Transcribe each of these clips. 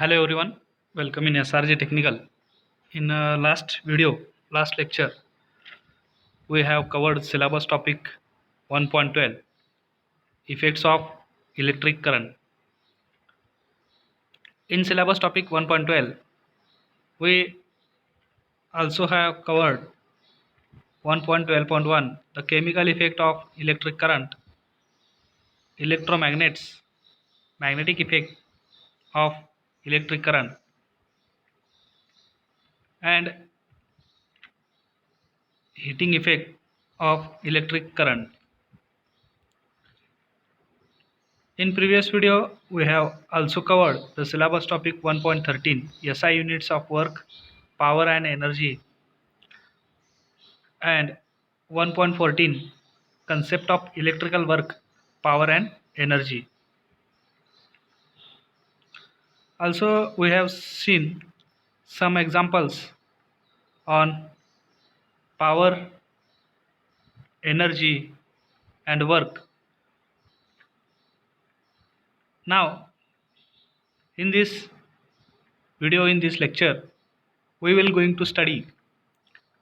Hello everyone, welcome in SRG Technical. In last lecture, we have covered syllabus topic 1.12, effects of electric current. In syllabus topic 1.12, we also have covered 1.12.1, the chemical effect of electric current, electromagnets, magnetic effect of electric current, and heating effect of electric current. In previous video, we have also covered the syllabus topic 1.13, SI units of work, power and energy, and 1.14, concept of electrical work, power and energy. Also, we have seen some examples on power, energy, and work. Now, in this in this lecture, we will going to study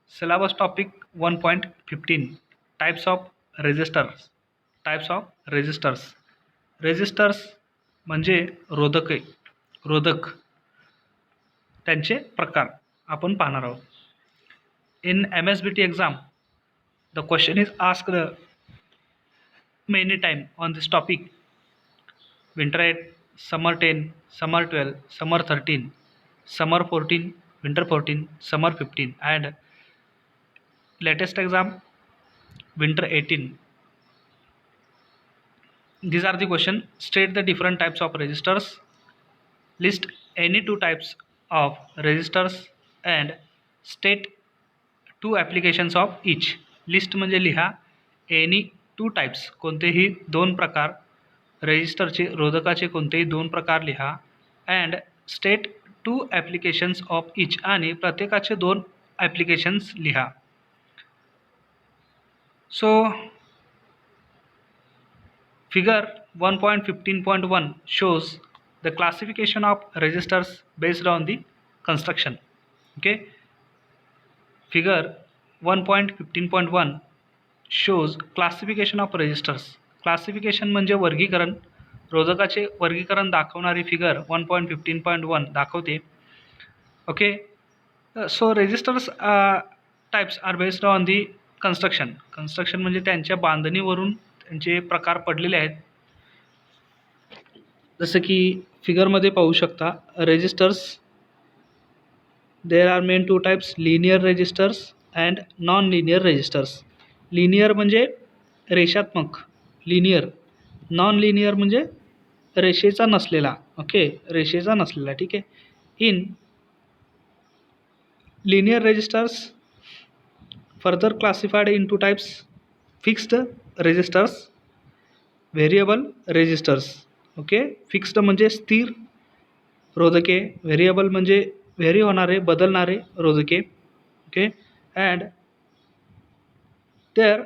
syllabus topic 1.15, types of resistors. Types of resistors म्हणजे रोधक त्यांचे प्रकार आपण पाहणार आहोत. In MSBT exam the question is asked many time on this topic. Winter 8, summer 10, summer 12, summer 13, summer 14, winter 14, summer 15 and latest exam winter 18. These are the question. State the different types of resistors. List any two types of resistors and state two applications of each. List म्हणजे लिहा any two types, कोणतेही दोन प्रकार रेजिस्टरचे, रोधकाचे कोणतेही दोन प्रकार लिहा. And state two applications of each, आणि प्रत्येकाचे दोन ॲप्लिकेशन्स लिहा. So Figure 1.15.1 shows the classification of resistors based on the construction. Okay. Figure 1.15.1 shows classification of resistors. Classification म्हणजे वर्गीकरण, रोधकाचे वर्गीकरण दाखवणारी फिगर 1.15.1 दाखवते. Okay. So resistors types are based on the construction म्हणजे त्यांच्या बांधणीवरून त्यांचे प्रकार पडलेले आहेत. जसं की फिगरमध्ये पाहू शकता resistors. There are main two types, linear resistors and non linear resistors. Linear म्हणजे रेषात्मक, लिनियर. नॉन लिनियर म्हणजे रेषेचा नसलेला. ओके, रेषेचा नसलेला. ठीक आहे. In linear resistors further classified in two types, fixed resistors, variable resistors. Okay. Fixed म्हणजे स्थिर रोधके, व्हेरिएबल म्हणजे व्हेरी होणारे, बदलणारे रोधके. Okay. And their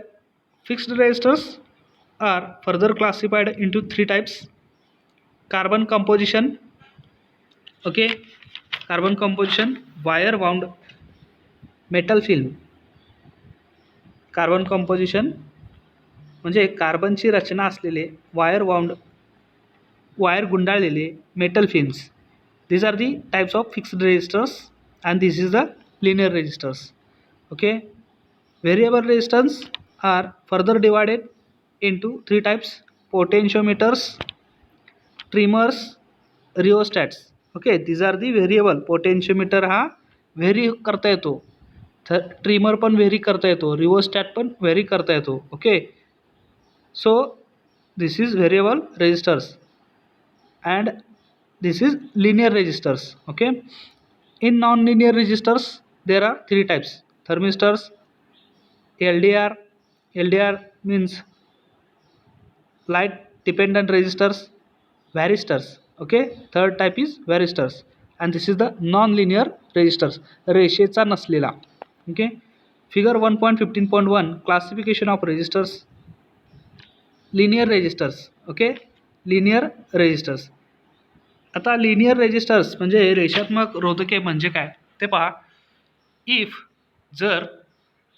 fixed resistors are further classified into three types. Carbon composition. Okay. Carbon composition, wire wound metal film. Carbon composition म्हणजे कार्बनची रचना असलेले वायर गुंडाळलेले metal films. These are the types of fixed resistors and this is the linear resistors. Okay. Variable resistance are further divided into three types, potentiometers, trimmers, rheostats. Okay. These are the variable. Potentiometer हा vary करता येतो, trimmer पण vary करता येतो, rheostat पण vary करता येतो. Okay. So this is variable resistors and this is linear resistors. Okay. In non-linear resistors there are three types: thermistors, LDR means light dependent resistors, varistors. Okay. Third type is varistors and this is the non-linear resistors, रेषेचा नसलेला. Okay. Figure 1.15.1 classification of resistors. Linear resistors. Okay. Linear resistors. आता linear resistors म्हणजे रेषात्मक रोधके म्हणजे काय ते पहा. इफ जर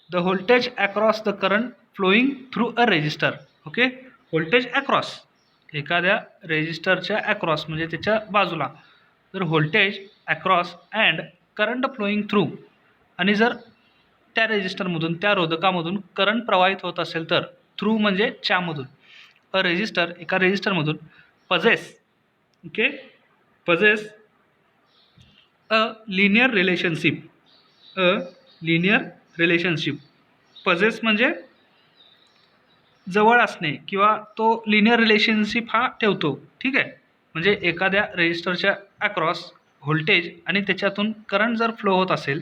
the voltage across the current flowing through a resistor, okay, voltage across एखाद्या रेजिस्टरच्या अक्रॉस म्हणजे त्याच्या बाजूला जर voltage across and current flowing through, आणि जर त्या रेजिस्टरमधून त्या रोधकामधून करंट प्रवाहित होत असेल तर थ्रू म्हणजे च्यामधून, अ रेजिस्टर एका रेजिस्टरमधून possesses, okay, possesses a linear relationship, a linear relationship, possesses म्हणजे जवळ असणे किंवा तो लिनियर रिलेशनशिप हा ठेवतो, ठीक आहे. म्हणजे एखाद्या रेजिस्टरच्या अक्रॉस व्होल्टेज आणि त्याच्यातून करंट जर फ्लो होत असेल,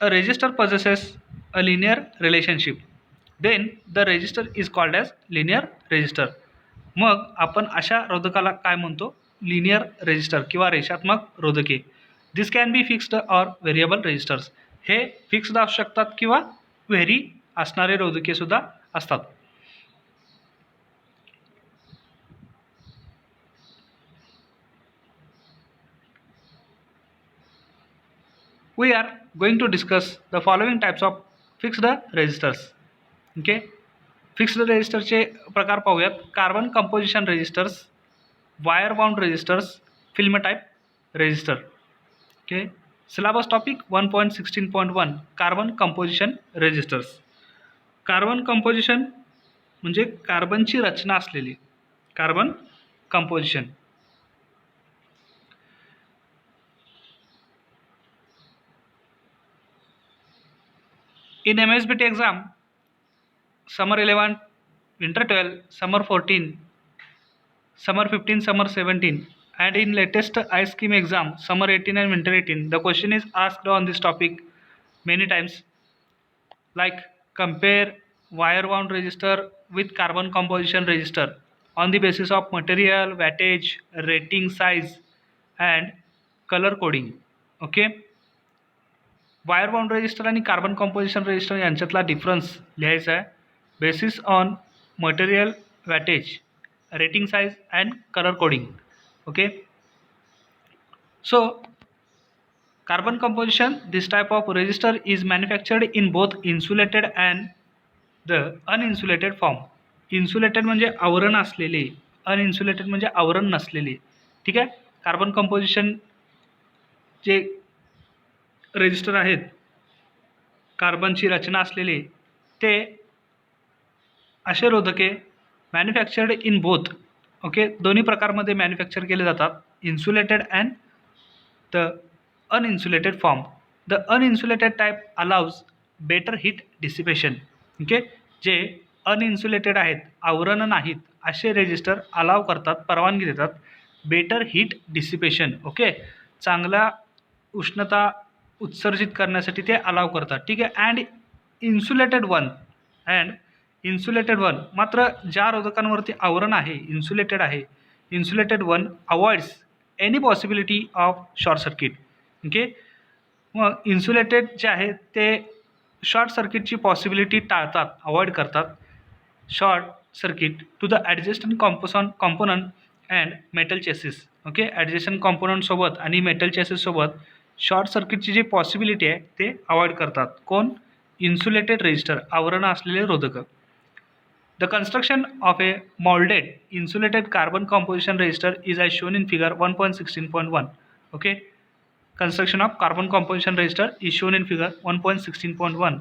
अ resistor possesses a linear relationship, then the resistor is called as linear resistor. मग आपण अशा रोधकाला काय म्हणतो, लिनियर रेजिस्टर किंवा रेषात्मक रोधके. This can be fixed or variable resistors, हे फिक्स्ड असू शकतात किंवा व्हेरी असणारे रोधके सुद्धा असतात. We are going to discuss the following types of fixed resistors. Okay, fixed रेजिस्टरचे प्रकार पाहूयात. Carbon composition resistors, wire bound resistors, film type resistor. Okay, syllabus topic 1.16.1 carbon composition resistors. Carbon composition म्हणजे कार्बनची रचना असलेली, carbon composition. In MSBT exam, summer 11, winter 12, summer 14, summer 15, summer 17, and in latest I scheme exam, summer 18 and winter 18, the question is asked on this topic many times, like compare wire wound resistor with carbon composition resistor on the basis of material, wattage, rating size and color coding. Okay, wire bound resistor आणि carbon composition resistor यांच्यातला difference लिहायचा आहे. Basis on material, wattage, rating size and colour coding. Okay, so carbon composition, this type of resistor is manufactured in both insulated and the uninsulated form. Insulated म्हणजे आवरण असलेले, अनइन्सुलेटेड म्हणजे आवरण नसलेले, ठीक आहे. कार्बन कंपोजिशन जे रेजिस्टर आहेत, कार्बनची रचना असलेले, ते असे रोधके मॅन्युफॅक्चर्ड इन बोथ, ओके, दोन्ही प्रकारमध्ये मॅन्युफॅक्चर केले जातात, insulated and the uninsulated form. The uninsulated type allows better heat dissipation. Okay, जे अनइन्सुलेटेड आहेत, आवरण नाहीत, असे रेजिस्टर अलाव करतात, परवानगी देतात बेटर हीट डिसिपेशन. ओके, चांगला उष्णता उत्सर्जित करण्यासाठी ते अलाव करतात, ठीक आहे. अँड इन्सुलेटेड वन मात्र ज्या रोधकांवरती आवरण आहे, इन्सुलेटेड आहे, insulated one avoids any possibility of short circuit. Okay, मग इन्सुलेटेड जे आहे ते शॉर्ट सर्किटची पॉसिबिलिटी टाळतात, अवॉइड करतात short circuit to the adjacent component and metal chassis. Okay, adjacent कॉम्पोनंटसोबत आणि मेटल चेसिससोबत शॉर्ट सर्किटची जी पॉसिबिलिटी आहे ते अवॉइड करतात. कोण? इन्सुलेटेड रेजिस्टर, आवरण असलेले रोधक. The construction of a moulded insulated carbon composition resistor is as shown in figure 1.16.1. Okay, construction of carbon composition resistor is shown in figure 1.16.1.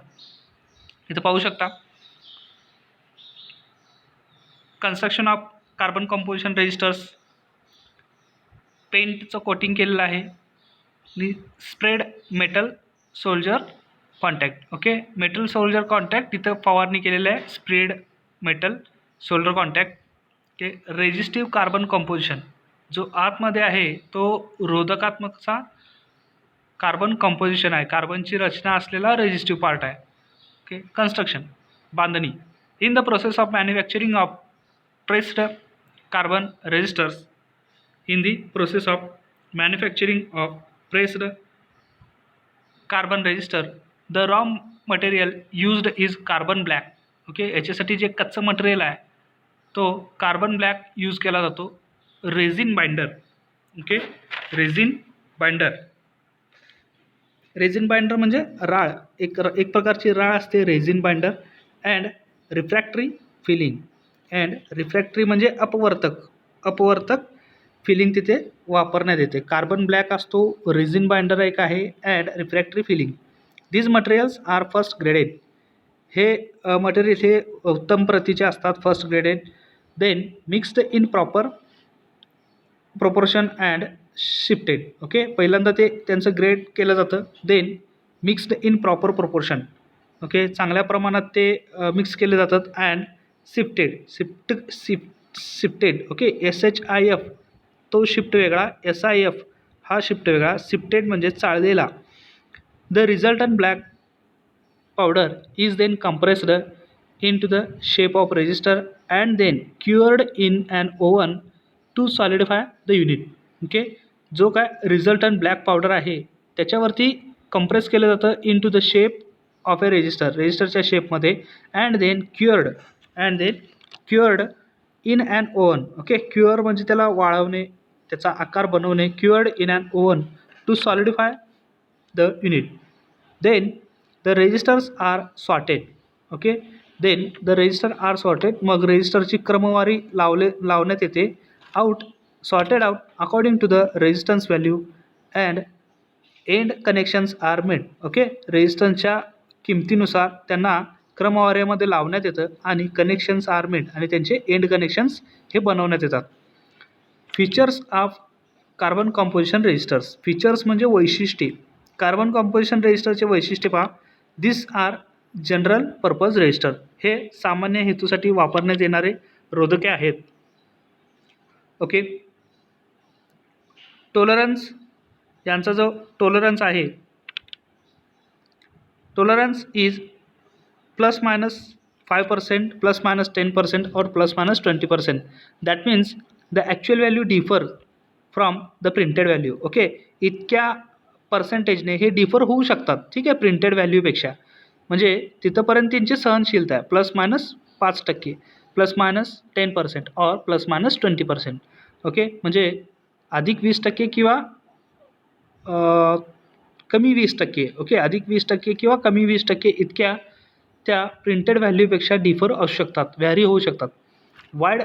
इथं पाहू शकता construction of carbon composition resistors. पेंटचं coating केलेलं आहे आणि spread metal solder contact. Okay, metal solder contact तिथं फवारणी केलेलं आहे, spread metal solder contact. Okay, resistive carbon composition, जो आतमध्ये आहे तो रोधकात्मकचा कार्बन कंपोजिशन आहे, कार्बनची रचना असलेला रेजिस्टिव्ह पार्ट आहे. ओके, कन्स्ट्रक्शन, बांधणी. In the process of manufacturing of pressed carbon resistors, in the process of manufacturing of pressed carbon resistor, the raw material used is carbon black. Okay, याच्यासाठी जे कच्चं material आहे तो carbon black use केला जातो. Resin binder. Okay, resin binder. Resin binder म्हणजे राळ, एक प्रकारची राळ असते resin binder. And refractory filling. And refractory म्हणजे अपवर्तक फिलिंग तिथे वापरण्यात येते. कार्बन ब्लॅक असतो, रेझिन बाइंडर एक आहे, and refractory filling. These materials are first graded. हे मटेरियल हे उत्तम प्रतीचे असतात, first graded. Then mixed in proper proportion and shifted. Okay, पहिल्यांदा ते त्यांचं ग्रेड केलं जातं. Then mixed in proper proportion. Okay, चांगल्या प्रमाणात ते मिक्स केले जातात. And shifted. ओके, SHIF तो शिफ्ट वेगळा, SIF हा शिफ्ट वेगळा. शिफ्टेड म्हणजे चाळलेला. The resultant black powder is then compressed into the shape of resistor and then cured in an oven to solidify the unit. Okay, जो काय resultant black powder आहे त्याच्यावरती कंप्रेस केलं जातं into the shape of a रेजिस्टरच्या शेपमध्ये. And then cured in an oven. Okay, cure म्हणजे त्याला वाळवणे, त्याचा आकार बनवणे. Cured in an oven to solidify the unit. Then the resistors are sorted. Okay, then the resistor are sorted. मग रेजिस्टरची क्रमवारी लावण्यात येते. Sorted out according to the resistance value and end connections are made. Okay, रेजिस्टन्सच्या किमतीनुसार त्यांना क्रमवारीमध्ये लावण्यात येतं आणि कनेक्शन्स आर मेड आणि त्यांचे एंड कनेक्शन्स हे बनवण्यात येतात. Features of carbon composition resistors. Features म्हणजे वैशिष्ट्ये. कार्बन कंपोजिशन रेजिस्टरचे वैशिष्ट्ये पहा. This are general purpose resistor. हे सामान्य हेतूसाठी वापरण्यात येणारे रोधके आहेत. ओके, टॉलरन्स, यांचा जो टॉलरन्स आहे, टॉलरन्स इज +-5%, +-10% और +-20%. That means the actual value differ from the printed value. Okay, इतक्या पर्सेंटेजने हे डिफर होऊ शकतात. ठीक आहे, प्रिंटेड व्हॅल्यूपेक्षा. म्हणजे तिथंपर्यंत त्यांची सहनशीलता आहे, +-5%, +-10% और +-20%. ओके, म्हणजे अधिक 20% किंवा कमी 20%. ओके, अधिक 20% किंवा कमी 20% इतक्या त्या प्रिंटेड व्हॅल्यूपेक्षा डिफर असू शकतात, व्हॅरी होऊ शकतात. Wide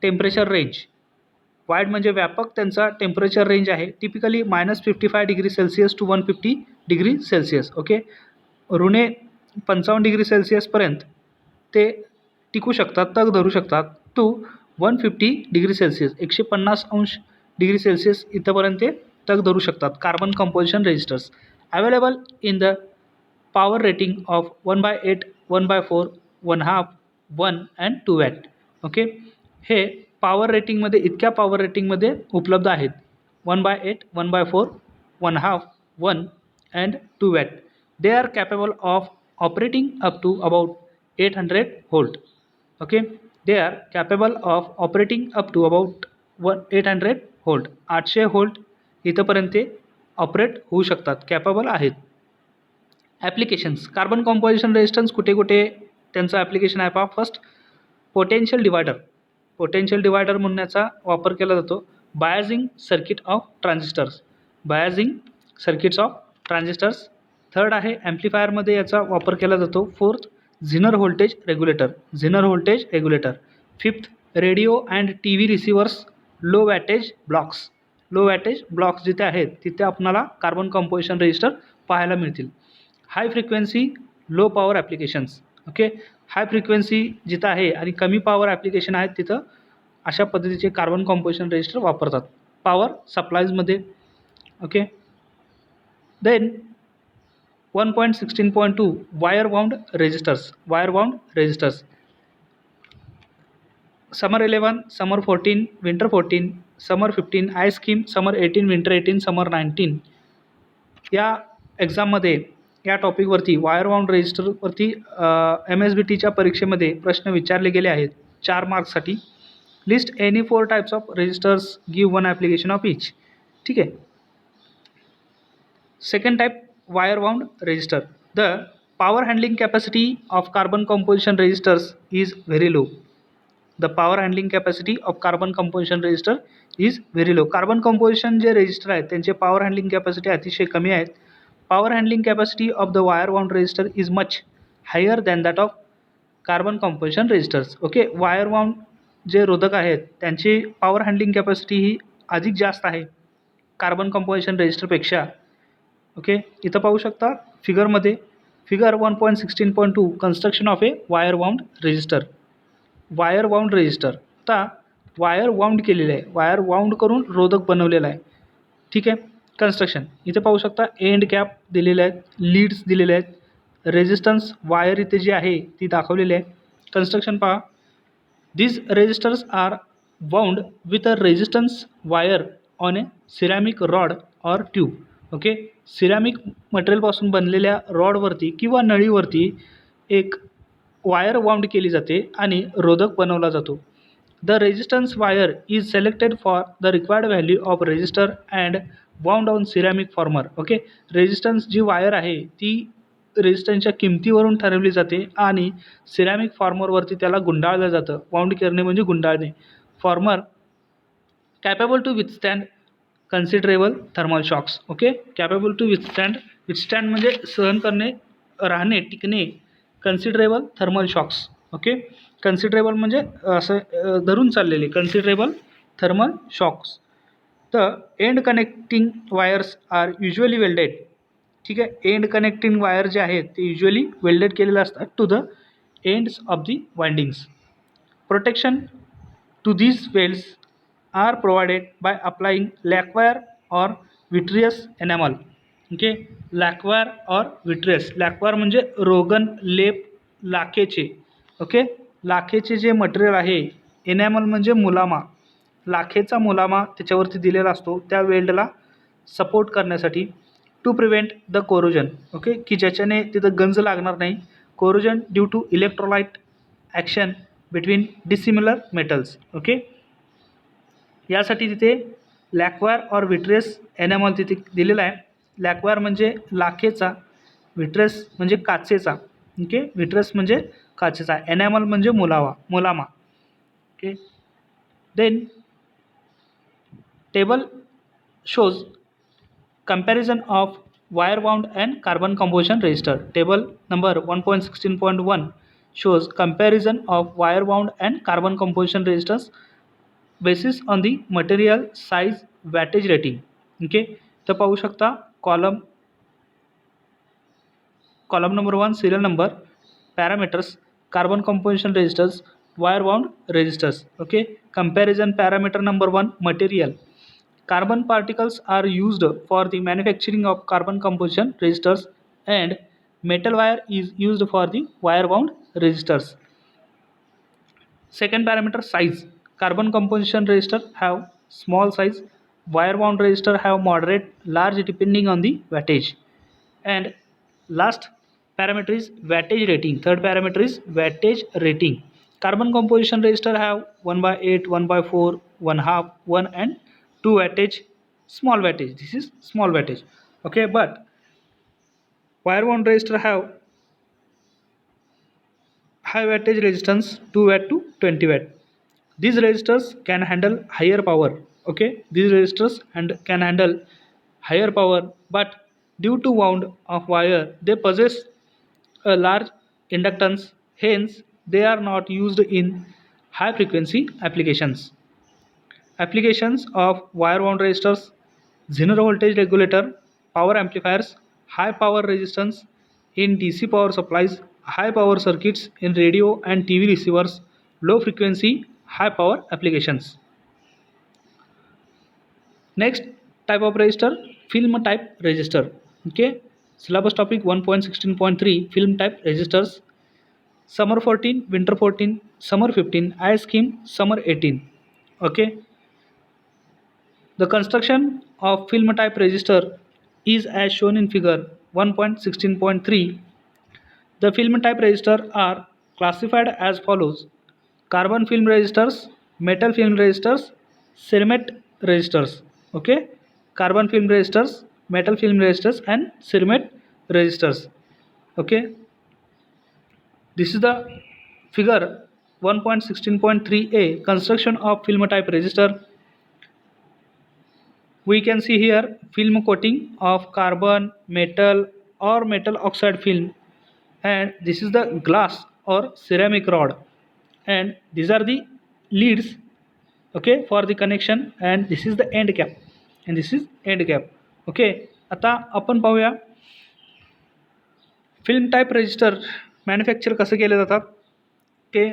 temperature range. वाईड म्हणजे व्यापक त्यांचा टेम्परेचर रेंज आहे. Typically -55°C to 150°C. Okay, -55°C ते टिकू शकतात, तग धरू शकतात. टू 150°C, 150°C इथंपर्यंत ते तग धरू शकतात. Carbon composition resistors available in the power rating of 1/8, 1/4, 1/2, 1 and 2 watt. Okay, हे पॉवर रेटिंगमध्ये, इतक्या पॉवर रेटिंगमध्ये उपलब्ध आहेत. 1/8, 1/4, 1/2, 1 and 2 watt. They are capable of operating up to about 800 volt. Okay, they are capable of operating up to about 800 volt. 800 volt इथंपर्यंत ते operate होऊ शकतात, कॅपेबल आहेत. ॲप्लिकेशन्स. कार्बन कंपोजिशन रेजिस्टन्स कुठे कुठे त्यांचं ॲप्लिकेशन आहे पहा. First, potential divider. Potential divider म्हणण्याचा वापर केला जातो. Biasing circuit of transistors. Biasing circuits of transistors. Third आहे ॲम्प्लिफायरमध्ये याचा वापर केला जातो. Fourth, zener voltage regulator. Zener voltage regulator. Fifth, radio and TV receivers. Low wattage blocks. Low wattage blocks जिथे आहेत तिथे आपणाला कार्बन कंपोजिशन रेजिस्टर पाहायला मिळतील. High frequency low power applications. Okay, high frequency जिथं आहे आणि कमी पॉवर ॲप्लिकेशन आहेत तिथं अशा पद्धतीचे कार्बन कंपोजिशन रेजिस्टर वापरतात पॉवर सप्लाईजमध्ये. Okay, then 1.16.2 wire bound resistors. Wire bound resistors. Summer 11, summer 14, winter 14, summer 15, I scheme, summer 18, winter 18, summer 19 या एक्झाममध्ये या टॉपिकवरती वायर बाउंड रेजिस्टरवरती MSBTच्या परीक्षेमध्ये प्रश्न विचारले गेले आहेत 4 मार्क्ससाठी. List any 4 types of resistors, give 1 application of each. ठीक आहे. Second type, wire bound resistor. The power handling capacity of carbon composition resistors is very low. The power handling capacity of carbon composition resistor is very low. Carbon composition जे resistor आहेत त्यांचे power handling capacity अतिशय कमी आहेत. Power handling capacity of the wire bound resistor is much higher than that of carbon composition resistors. Okay, wire bound जे रोधक आहेत त्यांची पॉवर हँडलिंग कॅपॅसिटी ही अधिक जास्त आहे कार्बन कंपोजिशन रजिस्टरपेक्षा. ओके, इथं पाहू शकता फिगरमध्ये, figure 1.16.2 construction of a wire bound resistor. Wire bound resistor, आता वायर बाउंड केलेलं आहे, वायर बाउंड करून रोधक बनवलेला आहे. ठीक आहे, कन्स्ट्रक्शन इथे पाहू शकता, एंड कॅप दिलेले आहेत, लीड्स दिलेले आहेत, रेजिस्टन्स वायर इथे जी आहे ती दाखवलेली आहे. कन्स्ट्रक्शन पहा, these resistors are wound with a resistance wire on a ceramic rod or tube. Okay, ceramic मटेरियलपासून बनलेल्या रॉडवरती किंवा नळीवरती एक वायर वाउंड केली जाते आणि रोधक बनवला जातो. The resistance wire is selected for the required value of resistor and wound on ceramic former. Okay, resistance जी वायर आहे ती रेजिस्टन्सच्या किमतीवरून ठरवली जाते आणि सिरॅमिक फॉर्मरवरती त्याला गुंडाळलं जातं. वाउंड करणे म्हणजे गुंडाळणे. Former capable to withstand considerable thermal shocks. Okay, capable to withstand म्हणजे सहन करणे, राहणे, टिकणे. Considerable thermal shocks. Okay, considerable म्हणजे असं धरून चाललेले, कन्सिडरेबल थर्मल शॉक्स. तर end connecting wires are usually welded. ठीक आहे, एंड कनेक्टिंग वायर जे आहेत ते युजली वेल्डेड केलेले असतात to the ends of the windings. Protection to these welds are provided by applying lacquer or vitreous enamel. Okay, lacquer or vitreous. लॅक्वायर म्हणजे रोगन लेप लाखेचे. ओके, लाखेचे जे मटेरियल आहे, एनॅमल म्हणजे मुलामा, लाखेचा मुलामा त्याच्यावरती दिलेला असतो त्या वेल्डला सपोर्ट करण्यासाठी. To prevent the corrosion. Okay, की ज्याच्याने तिथं गंज लागणार नाही. Corrosion due to electrolyte action between dissimilar metals. Okay, यासाठी तिथे लॅक्वायर और विट्रेस एनॅमॉल तिथे दिलेला आहे. लॅक्वायर म्हणजे लाखेचा, विट्रेस म्हणजे काचेचा. ओके, विट्रेस म्हणजे काचेचा, एनॅमल म्हणजे मुलामा. Okay, then table shows comparison of wire wound and carbon composition resistor. Table number 1.16.1 shows comparison of wire wound and carbon composition resistors basis on the material size wattage rating. Okay, तर पाहू शकता column number 1 serial number, parameters, carbon composition resistors, wire bound resistors. Okay, comparison parameter number 1 material. Carbon particles are used for the manufacturing of carbon composition resistors and metal wire is used for the wire wound resistors. Second parameter, size. Carbon composition resistor have small size, wire wound resistor have moderate, large depending on the wattage. And last parameter is wattage rating. Third parameter is wattage rating. Carbon composition resistor have 1/8, 1/4, 1/2, 1 and 2 wattage, small wattage. This is small wattage. Okay, but wire wound resistor have high wattage resistance 2 watt to 20 watt. These resistors can handle higher power. Okay, these resistors can handle higher power, but due to wound of wire they possess a large inductance, hence they are not used in high frequency applications. Applications of wire wound resistors: Zener voltage regulator, power amplifiers, high power resistance in DC power supplies, high power circuits in radio and TV receivers, low frequency high power applications. Next type of resistor, film type resistor. Okay, syllabus topic 1.16.3 film type resistors. Summer 14, winter 14, summer 15, ice scheme, summer 18. Okay, the construction of film type resistor is as shown in figure 1.16.3. The film type resistor are classified as follows: carbon film resistors, metal film resistors, ceramic resistors. Okay, carbon film resistors, metal film resistors and ceramic resistors. Okay, this is the figure 1.16.3a, construction of film type resistor. We can see here film coating of carbon, metal or metal oxide film, and this is the glass or ceramic rod, and these are the leads, okay, for the connection, and this is the end cap, and this is end cap. okay, आता आपण पाहूया film type register manufacture कसे केले जातात ते.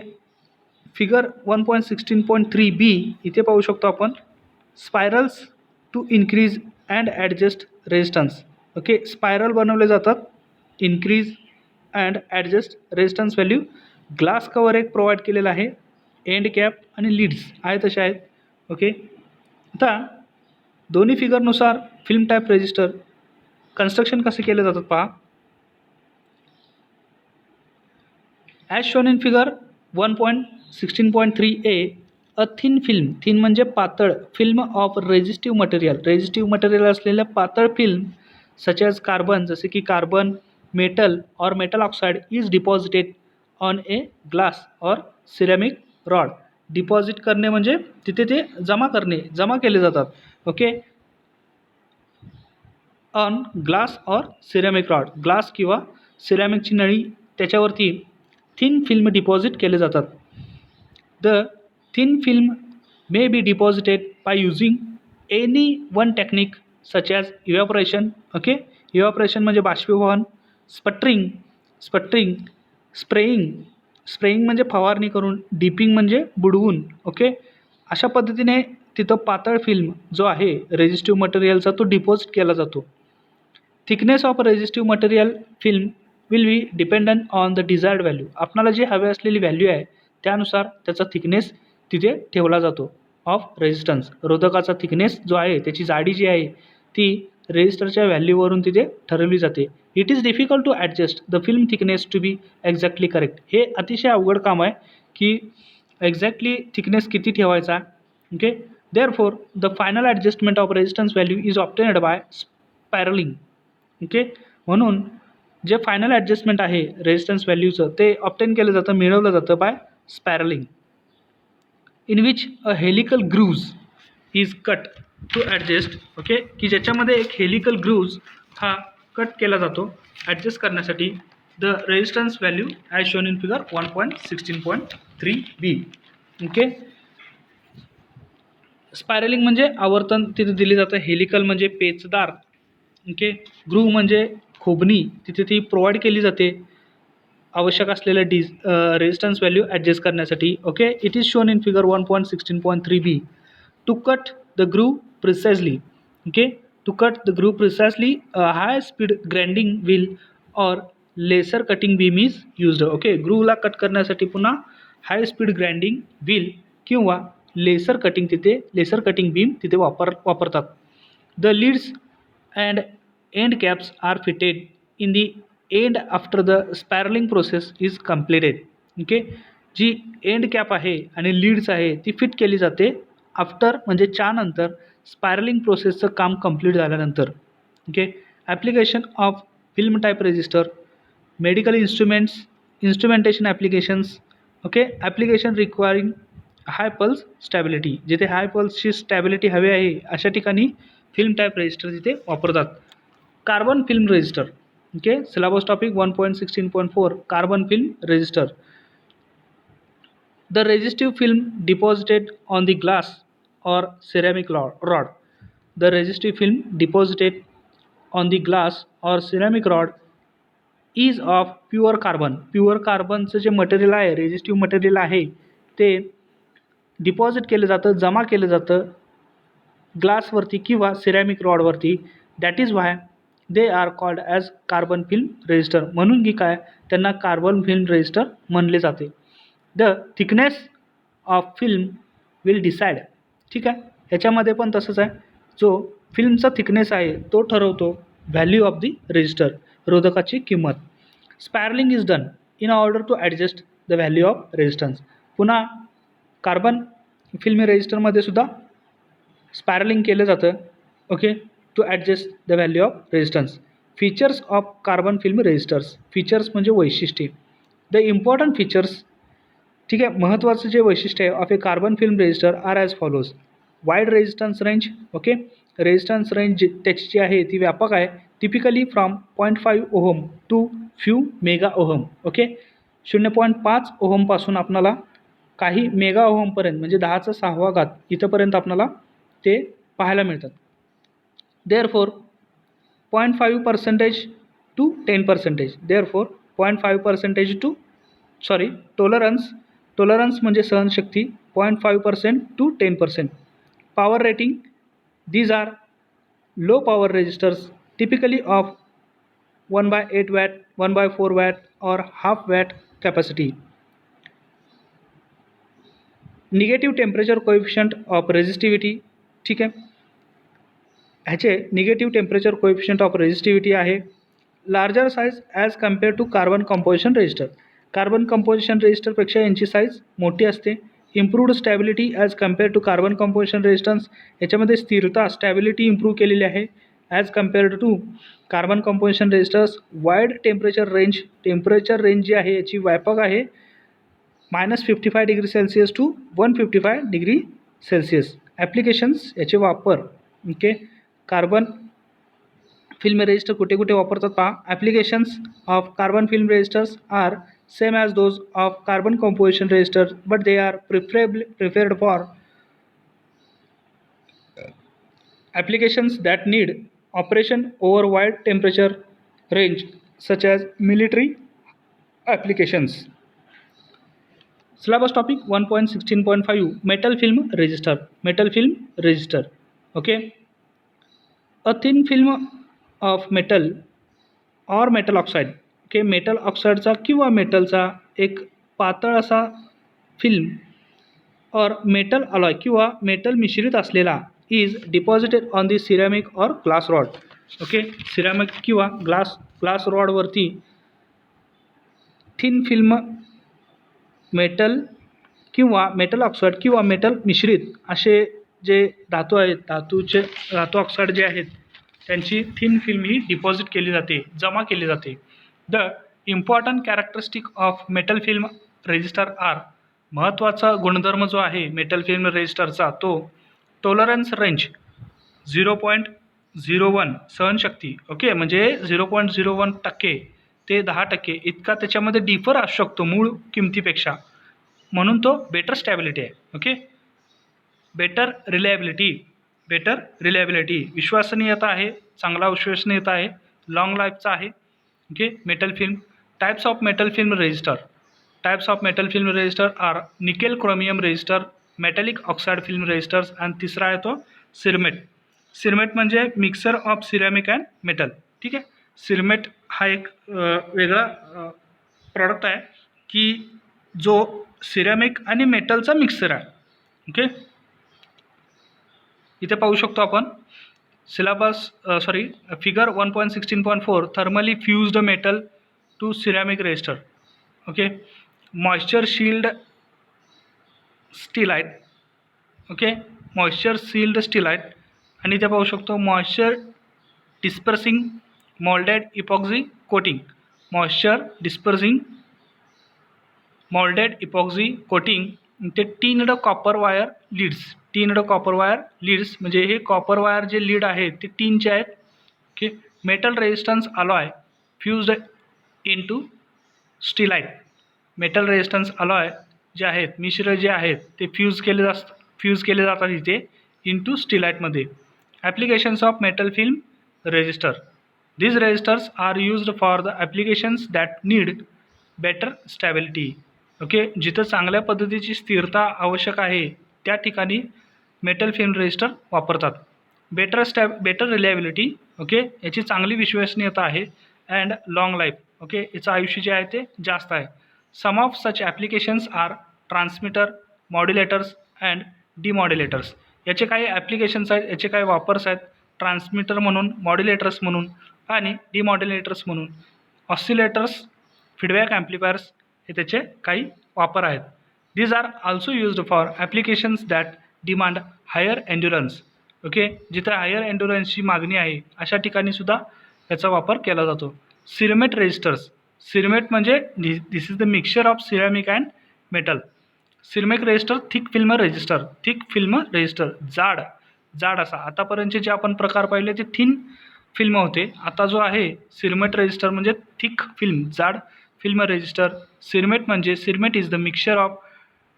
Figure 1.16.3b इथे पाहू शकतो आपण. Spirals to increase and adjust resistance. Okay, spiral बनवले जातात, increase and adjust resistance value. Glass cover एक प्रोव्हाइड केलेला आहे, एंड कॅप आणि लीड्स आहे तसे आहेत. ओके, आता दोन्ही फिगरनुसार फिल्म टाईप रजिस्टर कन्स्ट्रक्शन कसे केले जातात पहा. As shown in figure 1.16.3a, a thin film, thin म्हणजे पातळ, film of resistive material, resistive material असलेल्या पातळ फिल्म सच ॲज कार्बन, जसे की carbon, metal or metal oxide is deposited on a glass or ceramic rod. Deposit करणे म्हणजे तिथे ते जमा करणे, जमा केले जातात. Okay, on glass or ceramic rod, glass किंवा सिरेमिकची नळी त्याच्यावरती थिन फिल्म डिपॉझिट केले जातात. The thin film may be deposited by using any one technique such as evaporation. Okay, evaporation म्हणजे बाष्पीभवन, स्पटरिंग, स्प्रेइंग, स्प्रेइंग म्हणजे फवारणी करून, डिपिंग म्हणजे बुडवून. ओके, अशा पद्धतीने तिथं पातळ फिल्म जो आहे रेजिस्टिव्ह मटेरियलचा तो डिपॉझिट केला जातो. Thickness of resistive material film will be dependent on the desired value. आपणाला जे हवे असलेली व्हॅल्यू आहे त्यानुसार त्याचा थिकनेस तिथे ठेवला जातो. ऑफ रेजिस्टन्स, रोधकाचा थिकनेस जो आहे त्याची जाडी जी आहे ती रेजिस्टरच्या व्हॅल्यूवरून तिथे ठरवली जाते. It is difficult to adjust the film thickness to be exactly correct. हे अतिशय अवघड काम आहे की एक्झॅक्टली थिकनेस किती ठेवायचा. Okay, therefore the final adjustment of resistance value is obtained by spiralling. Okay, म्हणून जे फायनल ॲडजस्टमेंट आहे रेजिस्टन्स व्हॅल्यूचं ते ऑब्टेन केलं जातं, मिळवलं जातं by spiralling. In which a helical grooves is cut to adjust. Okay, की ज्याच्यामध्ये एक हेलिकल ग्रूव्ज हा कट केला जातो ॲडजस्ट करण्यासाठी the resistance value as shown in figure 1.16.3b. Okay, spiralling म्हणजे आवर्तन तिथे दिले जातं, हेलिकल म्हणजे पेचदार. ओके, ग्रूव्ह म्हणजे खोबणी तिथे ती प्रोव्हाइड केली जाते आवश्यक असलेल्या रेजिस्टन्स व्हॅल्यू ॲडजस्ट करण्यासाठी. Okay, it is shown in figure 1.16.3b. To cut the groove precisely. Okay, to cut the groove precisely high speed grinding wheel or laser cutting beam is used. Okay, ग्रूव्हला cut करण्यासाठी पुन्हा high speed grinding wheel किंवा laser cutting beam तिथे वापरतात. The leads and end caps are fitted in the end after the spiraling process is completed. Okay, जी end cap आहे आणि leads आहे ती फिट केली जाते आफ्टर म्हणजे च्या नंतर स्पायरलिंग प्रोसेसचं काम कंप्लीट झाल्यानंतर. Okay, application of film type register, medical instrumentation applications. Okay, application requiring high pulse stability, जिथे हाय पल्सची स्टॅबिलिटी हवी आहे अशा ठिकाणी फिल्म टाईप रजिस्टर तिथे वापरतात. Carbon film resistor. Okay, syllabus topic 1.16.4 carbon film resistor. The resistive film deposited on the glass or ceramic rod. The resistive film deposited on the glass or ceramic rod is of pure carbon. Pure कार्बनचं जे material आहे, resistive material आहे ते deposit केलं जातं, जमा केलं जातं ग्लासवरती किंवा सिरेमिक रॉडवरती. That is why they are called as carbon film resistor. म्हणून की काय त्यांना कार्बन फिल्म रजिस्टर म्हणले जाते. The thickness of film will decide. ठीक आहे, ह्याच्यामध्ये पण तसंच आहे, जो फिल्मचा थिकनेस आहे तो ठरवतो व्हॅल्यू ऑफ द रजिस्टर, रोधकाची किंमत. Spiralling is done in order to adjust the value of resistance. पुन्हा कार्बन फिल्म रजिस्टरमध्ये सुद्धा स्पॅरलिंग केलं जातं. Okay, to adjust the value of resistance. Features of carbon film resistors. Features म्हणजे वैशिष्ट्ये. The important features ठीक आहे. महत्त्वाचं जे वैशिष्ट्य आहे of a carbon film resistor are as follows. Wide resistance range. Okay, resistance range त्याची जी आहे ती व्यापक आहे. Typically from 0.5 ohm to few mega ohm. Okay, 0.5 ओहमपासून आपणाला काही मेगा ओहमपर्यंत म्हणजे 10⁶ इथंपर्यंत आपणाला ते पाहायला मिळतात. Therefore 0.5% to 10%. Therefore 0.5% to tolerance म्हणजे सहनशक्ती 0.5% to 10%. Power rating. These are low power resistors typically of 1/8 watt, 1/4 watt or half watt capacity. Negative temperature coefficient of resistivity. ठीक आहे, ह्याचे negative temperature coefficient of resistivity आहे. Larger size as compare to carbon composition resistor. Carbon composition रेजिस्टरपेक्षा यांची size मोठी असते. Improved stability as compare to carbon composition resistance. याच्यामध्ये स्थिरता स्टॅबिलिटी इम्प्रूव्ह केलेली आहे as compared to carbon composition resistors. Wide temperature range जी आहे याची व्यापक आहे. -55 degree Celsius to 155 degree Celsius. Applications याचे वापर. ओके, कार्बन फिल्म रेजिस्टर कुठे कुठे वापरतात पहा. Applications of carbon film resistors are same as those of carbon composition resistor but they are preferred for applications that need operation over wide temperature range such as military applications. Syllabus topic 1.16.5 metal film resistor. Okay, a thin film of metal or metal oxide. Okay, metal ऑक्साईडचा किंवा मेटलचा एक पातळ असा film और metal alloy किंवा metal मिश्रित असलेला is deposited on the ceramic और ग्लास रॉड. ओके, सिरॅमिक किंवा ग्लास रॉडवरती थिन फिल्म मेटल किंवा मेटल ऑक्साईड किंवा मेटल मिश्रित असे जे धातू आहेत, धातू ऑक्साईड जे आहेत त्यांची थिन फिल्म ही डिपॉझिट केली जाते, जमा केली जाते. The important characteristic of metal film resistor are. महत्त्वाचा गुणधर्म जो आहे मेटल फिल्म रेजिस्टरचा तो टॉलरन्स रेंज 0.01 सहनशक्ती. ओके, म्हणजे 0.01% ते 10% इतका त्याच्यामध्ये डिफर असू शकतो मूळ किमतीपेक्षा, म्हणून तो बेटर स्टॅबिलिटी आहे. ओके, बेटर रिलायबिलिटी विश्वसनीयता आहे, चांगला विश्वसनीयता आहे, लॉंग लाईफचा आहे. Okay, metal film. Types of metal film resistor are nickel chromium resistor, metallic oxide film resistors आणि तिसरा आहे तो सिरमेट म्हणजे mixer of ceramic and metal. ठीक आहे, सिरमेट हा एक वेगळा प्रॉडक्ट आहे की जो सिरॅमिक आणि मेटलचा मिक्सर आहे. ओके, इथे पाहू शकतो आपण figure 1.16.4 thermally fused metal to ceramic resistor. Okay, moisture shield steatite. Okay, moisture sealed steatite आणि इथे पाहू शकतो moisture dispersing moulded epoxy coating. ते टिन्ड कॉपर वायर लीड्स म्हणजे हे कॉपर वायर जे लीड आहेत ते टीनचे आहेत. Okay, metal resistance alloy fused into steatite. Metal resistance alloy जे आहेत, मिश्र जे आहेत ते फ्यूज केले जातात इथे इनटू स्टिलाइटमध्ये. Applications of metal film resistor. These resistors are used for the applications that need better stability. Okay, जिथं चांगल्या पद्धतीची स्थिरता आवश्यक आहे त्या ठिकाणी मेटल फिल्म रेजिस्टर वापरतात. Better reliability. ओके, याची चांगली विश्वसनीयता आहे. And long life. ओके, याचं आयुष्य जे आहे ते जास्त आहे. Some of such applications are transmitter, modulators and demodulators. याचे काही ॲप्लिकेशन्स आहेत, याचे काही वापर्स आहेत. ट्रान्समीटर म्हणून, मॉड्युलेटर्स म्हणून आणि डिमॉड्युलेटर्स म्हणून. ऑसिलेटर्स, फीडबॅक ॲम्प्लिफायर्स हे त्याचे काही वापर आहेत. These are also used for applications that demand higher endurance. Okay, जिथे हायर एन्ड्युरन्सची मागणी आहे अशा ठिकाणी सुद्धा याचा वापर केला जातो. सिरमेट रेजिस्टर्स. सिरमेट म्हणजे this is the mixture of ceramic and metal. Ceramic resistor, thick film resistor. Thick film resistor जाड जाड असा. आतापर्यंतचे जे आपण प्रकार पाहिले ते थिन फिल्म होते. आता जो आहे सिरमेट रेजिस्टर म्हणजे थिक फिल्म, जाड film resistor. Cermet is the mixture of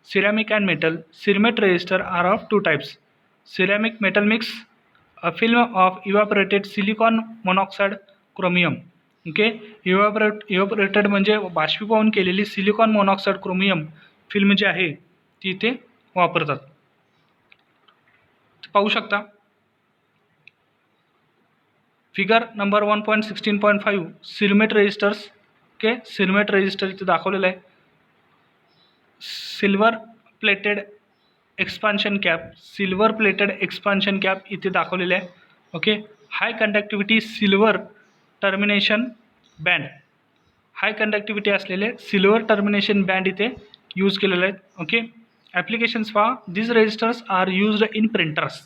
ceramic and metal. Cermet resistor are of two types. Ceramic metal mix a film of evaporated silicon monoxide chromium. Okay, evaporated म्हणजे बाष्पीभवन केलेली silicon monoxide chromium film जी आहे ती इथे वापरतात. पाहू शकता figure number 1.16.5 cermet resistors. Okay, cermet resistor इथे दाखवलेलं आहे. सिल्वर प्लेटेड एक्सपान्शन कॅप इथे दाखवलेले आहे. Okay, high conductivity silver termination band, high conductivity असलेले सिल्वर टर्मिनेशन बँड इथे यूज केलेले आहेत. Okay, applications for this resistors are used in printers.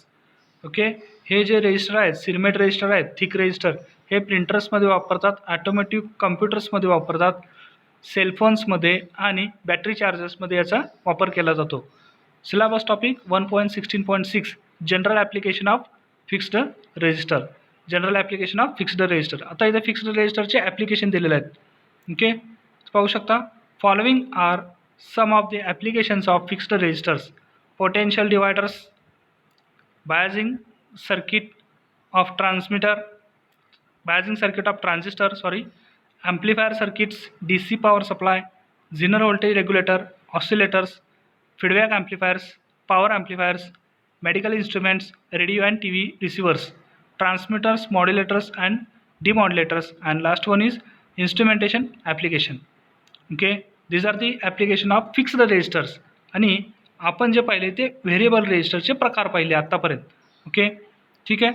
Okay, हे जे रेजिस्टर आहेत सिरमेट रेजिस्टर आहेत थिक रेजिस्टर, हे प्रिंटर्समध्ये वापरतात, ऑटोमॅटिक कम्प्युटर्समध्ये वापरतात, सेलफोन्समध्ये आणि बॅटरी चार्जर्समध्ये याचा वापर केला जातो. Syllabus topic 1.16.6 general application of fixed resistor. General application of fixed resistor. आता इथे फिक्स्ड रेजिस्टरचे ॲप्लिकेशन दिलेले आहेत. ओके, पाहू शकता following are some of the applications of fixed resistors. Potential dividers, biasing circuit of transistor, amplifier circuits, DC power supply, zener voltage regulator, oscillators, feedback amplifiers, power amplifiers, medical instruments, radio and TV receivers, transmitters, modulators and demodulators, and last one is instrumentation application. Okay, these are the application of fixed resistors. आणि आपण जे पाहिले ते variable रेजिस्टरचे प्रकार पाहिले आत्तापर्यंत. Okay, ठीक आहे.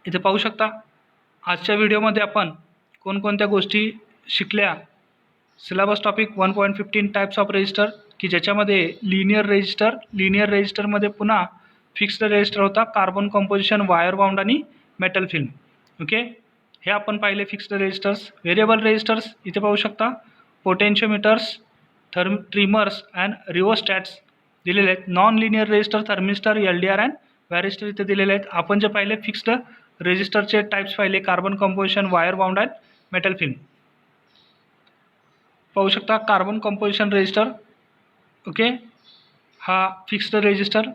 इथे पाहू शकता आजच्या व्हिडिओमध्ये आपण कोणकोणत्या गोष्टी शिकल्या. Syllabus topic 1.15 types of resistor, की ज्याच्यामध्ये लिनियर रेजिस्टरमध्ये पुन्हा फिक्स्ड रेजिस्टर होता, कार्बन कंपोजिशन, वायर बाउंड आणि मेटल फिल्म. ओके, हे आपण पाहिले फिक्स्ड रेजिस्टर्स. व्हेरिएबल रेजिस्टर्स इथे पाहू शकता पोटेन्शियोमीटर्स, ट्रिमर्स अँड रिओस्टॅट्स दिलेले आहेत. Non linear resistor thermistor, LDR and varistor इथे दिलेले आहेत. आपण जे पाहिले फिक्स्ड रेजिस्टरचे टाइप्स पाहिले carbon composition, wire bound and metal film. पाहू शकता कार्बन कंपोजिशन रेजिस्टर. ओके, हा फिक्स्ड रेजिस्टर.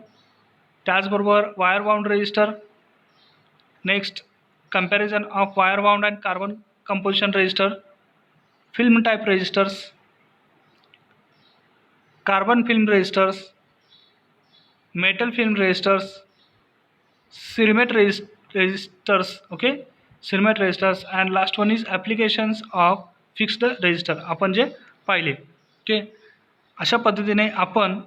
त्याचबरोबर wire bound resistor. Next comparison of wire bound and carbon composition resistor. Film type resistors, carbon film resistors, metal film resistors, cermet resistors. Okay, cermet resistors and last one is applications of fixed resistor आपण जे पाहिले. Okay, अशा पद्धतीने आपण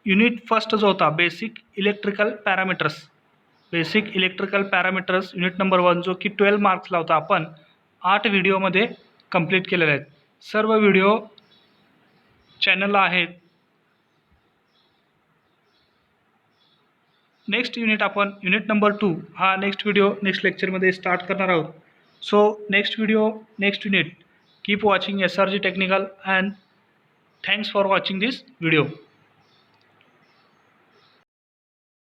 unit first जो होता basic electrical parameters unit number 1 जो की 12 मार्क्सला होता, आपण 8 व्हिडिओमध्ये कंप्लीट केलेले आहेत. सर्व व्हिडिओ चॅनलला आहेत. नेक्स्ट युनिट आपण युनिट नंबर 2 हा नेक्स्ट लेक्चरमध्ये स्टार्ट करणार आहोत. So next unit keep watching SRG technical and thanks for watching this video.